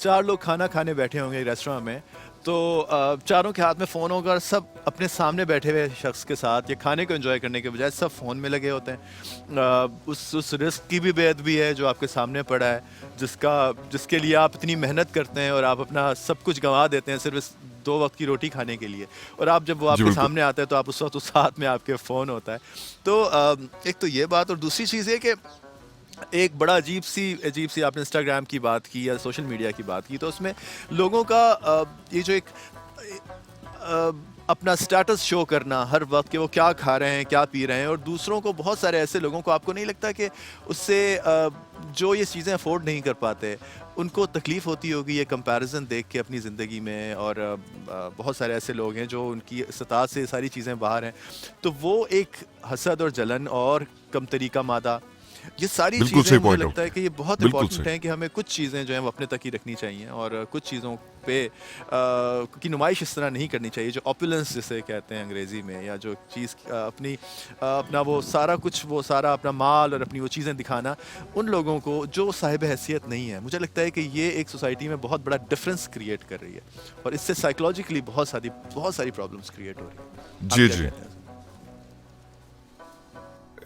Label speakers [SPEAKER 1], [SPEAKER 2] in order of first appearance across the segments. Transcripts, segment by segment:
[SPEAKER 1] चार लोग खाना खाने बैठे होंगे रेस्टोरेंट में, तो चारों के हाथ में फ़ोन होगा और सब अपने सामने बैठे हुए शख्स के साथ ये खाने को एंजॉय करने के बजाय सब फ़ोन में लगे होते हैं। उस रिस्क की भी बेअदबी है जो आपके सामने पड़ा है, जिसके लिए आप इतनी मेहनत करते हैं और आप अपना सब कुछ गंवा देते हैं सिर्फ इस 2 वक्त की रोटी खाने के लिए, और आप जब वो
[SPEAKER 2] जी
[SPEAKER 1] आपके
[SPEAKER 2] बिल्कुल।
[SPEAKER 1] सामने आता है तो आप उस वक्त उस हाथ में आपके फ़ोन होता है। तो एक तो ये बात, और दूसरी चीज़ ये कि एक बड़ा अजीब सी आपने इंस्टाग्राम की बात की या सोशल मीडिया की बात की, तो उसमें लोगों का ये जो एक अपना स्टेटस शो करना हर वक्त कि वो क्या खा रहे हैं, क्या पी रहे हैं, और दूसरों को, बहुत सारे ऐसे लोगों को, आपको नहीं लगता कि उससे जो ये चीज़ें अफोर्ड नहीं कर पाते उनको तकलीफ़ होती होगी ये कंपैरिजन देख के अपनी ज़िंदगी में, और बहुत सारे ऐसे लोग हैं जो उनकी इस्तात से सारी चीज़ें बाहर हैं, तो वो एक हसद और जलन और कमतरी का मादा, ये सारी
[SPEAKER 2] बिल्कुल
[SPEAKER 1] चीज़ें
[SPEAKER 2] सही
[SPEAKER 1] मुझे
[SPEAKER 2] पॉइंट
[SPEAKER 1] लगता
[SPEAKER 2] आउट
[SPEAKER 1] है कि ये बहुत
[SPEAKER 2] किया, बिल्कुल
[SPEAKER 1] इंपॉर्टेंट
[SPEAKER 2] सही।
[SPEAKER 1] हैं कि हमें कुछ चीज़ें जो हैं वो अपने तक ही रखनी चाहिए, और कुछ चीज़ों पे की नुमाइश इस तरह नहीं करनी चाहिए, जो ऑपुलेंस जिसे कहते हैं अंग्रेज़ी में, या जो चीज़ अपना वो सारा कुछ, वो सारा अपना माल और अपनी वो चीज़ें दिखाना उन लोगों को जो साहिब हैसियत नहीं है। मुझे लगता है कि ये एक सोसाइटी में बहुत बड़ा डिफरेंस क्रिएट कर रही है, और इससे साइकोलॉजिकली बहुत सारी प्रॉब्लम्स क्रिएट हो रही हैं। आप
[SPEAKER 2] जी,
[SPEAKER 1] क्या
[SPEAKER 2] जी।
[SPEAKER 1] कहते हैं?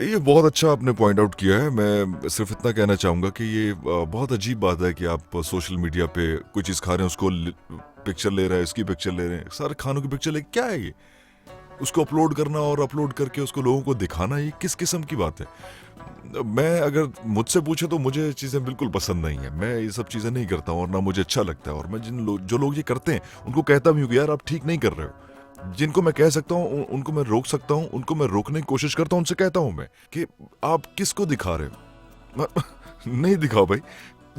[SPEAKER 2] ये बहुत अच्छा आपने पॉइंट आउट किया है। मैं सिर्फ इतना कहना चाहूँगा कि ये बहुत अजीब बात है कि आप सोशल मीडिया पे कोई चीज़ खा रहे हैं, उसको पिक्चर ले रहे हैं, इसकी पिक्चर ले रहे हैं, सारे खानों की पिक्चर ले, क्या है ये? उसको अपलोड करना और अपलोड करके उसको लोगों को दिखाना, ये किस किस्म की बात है? मैं अगर मुझसे पूछे तो मुझे चीज़ें बिल्कुल पसंद नहीं है। मैं ये सब चीज़ें नहीं करता हूँ और ना मुझे अच्छा लगता है, और मैं जो लोग ये करते हैं उनको कहता भी हूँ कि यार आप ठीक नहीं कर रहे हो। जिनको मैं कह सकता हूँ उनको मैं रोक सकता हूँ, उनको मैं रोकने की कोशिश करता हूँ, उनसे कहता हूँ मैं कि आप किसको दिखा रहे हो? नहीं दिखाओ भाई।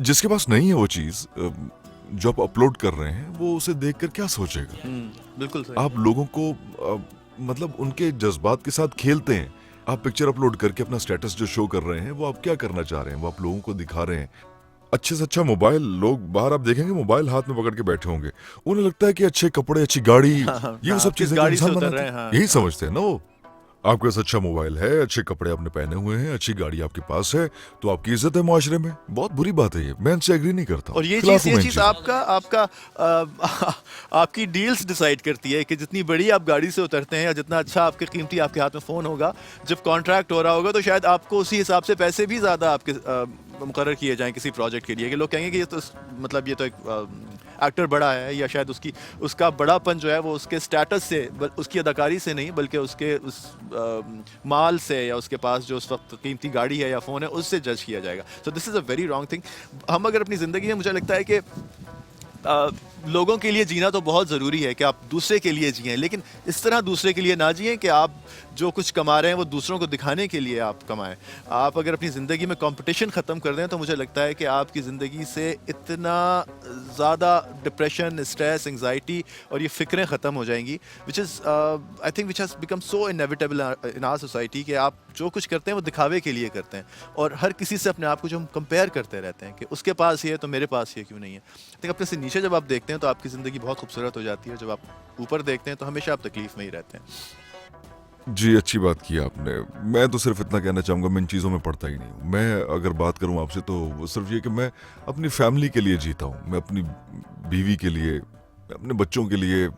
[SPEAKER 2] जिसके पास नहीं है वो चीज़ जो आप अपलोड कर रहे हैं, वो उसे देखकर क्या सोचेगा?
[SPEAKER 1] बिल्कुल सही।
[SPEAKER 2] आप लोगों को मतलब उनके जज्बात के साथ खेलते हैं। आप पिक्चर अपलोड करके अपना स्टेटस जो शो कर रहे हैं, वो आप क्या करना चाह रहे हैं? वो आप लोगों को दिखा रहे हैं। अच्छे से अच्छा मोबाइल, लोग बाहर आप देखेंगे मोबाइल हाथ में पकड़ के बैठे होंगे। उन्हें लगता है कि अच्छे कपड़े, अच्छी गाड़ी,
[SPEAKER 1] हाँ, हाँ,
[SPEAKER 2] ये वो
[SPEAKER 1] हाँ,
[SPEAKER 2] सब
[SPEAKER 1] किस
[SPEAKER 2] चीज़ें जो
[SPEAKER 1] गाड़ी से
[SPEAKER 2] इंसान
[SPEAKER 1] उतर
[SPEAKER 2] बनाते
[SPEAKER 1] रहे हैं,
[SPEAKER 2] हैं,
[SPEAKER 1] हाँ,
[SPEAKER 2] यही
[SPEAKER 1] हाँ।
[SPEAKER 2] समझते हैं ना वो। आपके पास अच्छा मोबाइल है, अच्छे कपड़े आपने पहने हुए हैं, अच्छी गाड़ी आपके पास है, तो आपकी इज़्ज़त है मुआशरे में। बहुत बुरी बात है ये। मैं इनसे एग्री नहीं करता हूँ।
[SPEAKER 1] और ये
[SPEAKER 2] खिलाफ
[SPEAKER 1] चीज़
[SPEAKER 2] हूँ
[SPEAKER 1] ये
[SPEAKER 2] मैं इन
[SPEAKER 1] चीज़
[SPEAKER 2] चीज़ों के।
[SPEAKER 1] आपका आपका आपकी डील्स डिसाइड करती है कि जितनी बड़ी आप गाड़ी से उतरते हैं या जितना अच्छा आपके कीमती आपके हाथ में फ़ोन होगा, जब कॉन्ट्रैक्ट हो रहा होगा तो शायद आपको उसी हिसाब से पैसे भी ज़्यादा आपके मुकर्रर किए जाएँ किसी प्रोजेक्ट के लिए, कि लोग कहेंगे कि ये तो मतलब ये तो एक एक्टर बड़ा है, या शायद उसका बड़ापन जो है वो उसके स्टेटस से, उसकी अदाकारी से नहीं, बल्कि उसके उस माल से, या उसके पास जो उस वक्त कीमती गाड़ी है या फ़ोन है, उससे जज किया जाएगा। So this is a very wrong thing. हम अगर अपनी ज़िंदगी में, मुझे लगता है कि लोगों के लिए जीना तो बहुत ज़रूरी है कि आप दूसरे के लिए जिएं, लेकिन इस तरह दूसरे के लिए ना जिएं कि आप जो कुछ कमा रहे हैं वो दूसरों को दिखाने के लिए आप कमाएं। आप अगर अपनी ज़िंदगी में कंपटीशन ख़त्म कर दें तो मुझे लगता है कि आपकी ज़िंदगी से इतना ज़्यादा डिप्रेशन, स्ट्रेस, एंग्जाइटी और ये फ़िक्रें ख़त्म हो जाएंगी, which is I think which has become so inevitable in our society, कि आप जो कुछ करते हैं वो दिखावे के लिए करते हैं, और हर किसी से अपने आप को जो हम कंपेयर करते रहते हैं कि उसके पास ये है तो मेरे पास ये क्यों नहीं है। आई थिंक अपने से नीचे जब आप देखते हैं तो आपकी ज़िंदगी बहुत खूबसूरत हो जाती है, जब आप ऊपर देखते हैं तो हमेशा आप तकलीफ़ में ही रहते हैं।
[SPEAKER 2] जी, अच्छी बात की आपने। मैं तो सिर्फ इतना कहना चाहूँगा, मैं इन चीज़ों में पड़ता ही नहीं हूँ। मैं अगर बात करूँ आपसे तो वो सिर्फ ये कि मैं अपनी फैमिली के लिए जीता हूँ। मैं अपनी बीवी के लिए, अपने बच्चों के लिए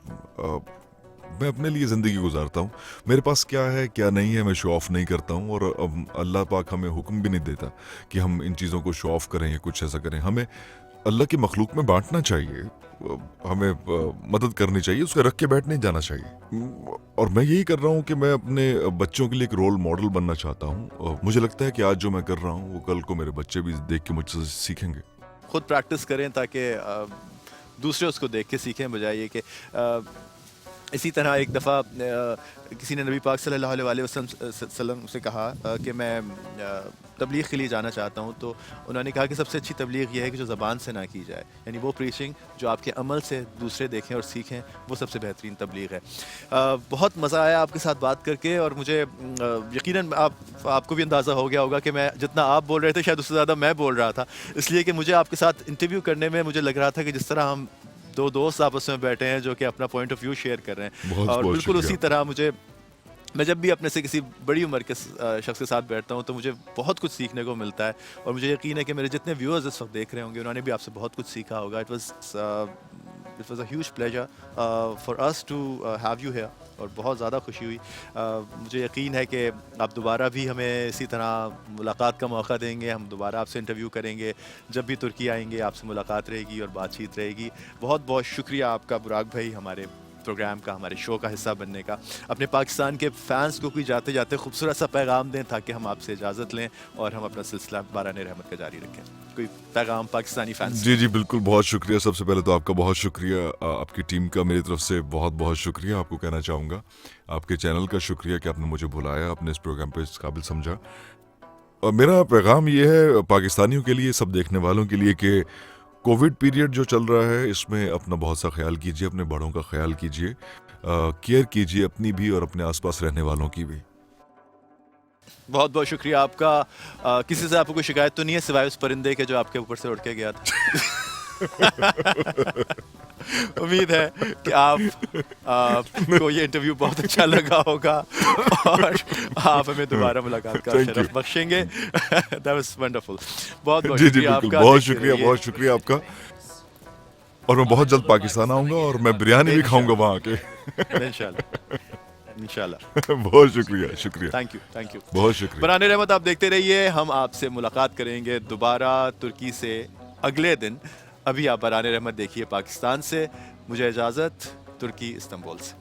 [SPEAKER 2] मैं अपने लिए ज़िंदगी गुज़ारता हूँ। मेरे पास क्या है, क्या नहीं है, मैं शो ऑफ़ नहीं करता हूँ, और अल्लाह पाक हमें हुक्म भी नहीं देता कि हम इन चीज़ों को शो ऑफ़ करें या कुछ ऐसा करें। हमें अल्लाह की मखलूक में बाँटना चाहिए। हमें मदद करनी चाहिए, उसका रख के बैठ नहीं जाना चाहिए। और मैं यही कर रहा हूँ कि मैं अपने बच्चों के लिए एक रोल मॉडल बनना चाहता हूँ। मुझे लगता है कि आज जो मैं कर रहा हूँ वो कल को मेरे बच्चे भी देख के मुझसे सीखेंगे।
[SPEAKER 1] खुद प्रैक्टिस करें ताकि दूसरे उसको देख के सीखें, बजाय ये कि इसी तरह एक दफ़ा किसी ने नबी पाक सल्लल्लाहु अलैहि वसल्लम से कहा कि मैं तबलीग के लिए जाना चाहता हूँ, तो उन्होंने कहा कि सबसे अच्छी तबलीग ये है कि जो ज़बान से ना की जाए, यानी वो प्रीचिंग जो आपके अमल से दूसरे देखें और सीखें, वो सबसे बेहतरीन तबलीग है। बहुत मज़ा आया आपके साथ बात करके, और मुझे यकीनन आपको भी अंदाज़ा हो गया होगा कि मैं जितना आप बोल रहे थे शायद उससे ज़्यादा मैं बोल रहा था, इसलिए कि मुझे आपके साथ इंटरव्यू करने में मुझे लग रहा था कि जिस तरह हम दो दोस्त आपस में बैठे हैं जो कि अपना पॉइंट ऑफ व्यू शेयर कर रहे हैं,
[SPEAKER 2] बहुत
[SPEAKER 1] और
[SPEAKER 2] बहुत
[SPEAKER 1] बिल्कुल
[SPEAKER 2] शुक्रिया
[SPEAKER 1] उसी
[SPEAKER 2] आपका।
[SPEAKER 1] तरह मुझे मैं जब भी अपने से किसी बड़ी उम्र के शख्स के साथ बैठता हूँ तो मुझे बहुत कुछ सीखने को मिलता है, और मुझे यकीन है कि मेरे जितने व्यूअर्स इस वक्त देख रहे होंगे उन्होंने भी आपसे बहुत कुछ सीखा होगा. It was a huge pleasure for us to have you here, और बहुत ज़्यादा खुशी हुई. मुझे यकीन है कि आप दोबारा भी हमें इसी तरह मुलाकात का मौका देंगे. हम दोबारा आपसे इंटरव्यू करेंगे. जब भी तुर्की आएंगे आपसे मुलाकात रहेगी और बातचीत रहेगी. बहुत बहुत शुक्रिया आपका बुराक भाई, हमारे प्रोग्राम का, हमारे शो का हिस्सा बनने का. अपने पाकिस्तान के फैंस को कोई जाते जाते खूबसूरत सा पैगाम दें ताकि हम आपसे इजाज़त लें और हम अपना सिलसिला बाराने रहमत का जारी रखें. कोई पैगाम पाकिस्तानी फैंस?
[SPEAKER 2] जी जी बिल्कुल, बहुत शुक्रिया. सबसे पहले तो आपका बहुत शुक्रिया, आपकी टीम का मेरी तरफ से बहुत बहुत शुक्रिया आपको कहना चाहूँगा. आपके चैनल का शुक्रिया कि आपने मुझे बुलाया, आपने इस प्रोग्राम पे इस काबिल समझा. और मेरा पैगाम ये है पाकिस्तानियों के लिए, सब देखने वालों के लिए, कि कोविड पीरियड जो चल रहा है इसमें अपना बहुत सा ख्याल कीजिए, अपने बड़ों का ख्याल कीजिए, केयर कीजिए अपनी भी और अपने आसपास रहने वालों की भी.
[SPEAKER 1] बहुत बहुत शुक्रिया आपका. किसी से आपको कोई शिकायत तो नहीं है सिवाय उस परिंदे के जो आपके ऊपर से उड़ के गया था? उम्मीद है कि आपको ये इंटरव्यू बहुत अच्छा लगा होगा और आप हमें दोबारा मुलाकात का
[SPEAKER 2] Thank
[SPEAKER 1] शरफ
[SPEAKER 2] you.
[SPEAKER 1] बख्शेंगे. That was wonderful. बहुत बहुत
[SPEAKER 2] जी जी
[SPEAKER 1] शुक्रिया
[SPEAKER 2] बिल्कुल,
[SPEAKER 1] आपका.
[SPEAKER 2] बहुत
[SPEAKER 1] देखते
[SPEAKER 2] शुक्रिया,
[SPEAKER 1] रहिए.
[SPEAKER 2] बहुत शुक्रिया आपका. और मैं बहुत जल्द पाकिस्तान आऊँगा और मैं बिरयानी भी खाऊँगा वहाँ आके.
[SPEAKER 1] इंशाल्लाह इंशाल्लाह.
[SPEAKER 2] बहुत शुक्रिया, शुक्रिया,
[SPEAKER 1] थैंक यू.
[SPEAKER 2] बहुत शुक्रिया.
[SPEAKER 1] बराने रहमत आप देखते रहिए. हम आपसे मुलाकात करेंगे दोबारा तुर्की से अगले दिन. अभी आप बराने रहमत देखिए पाकिस्तान से. मुझे इजाज़त, तुर्की इस्तांबुल से.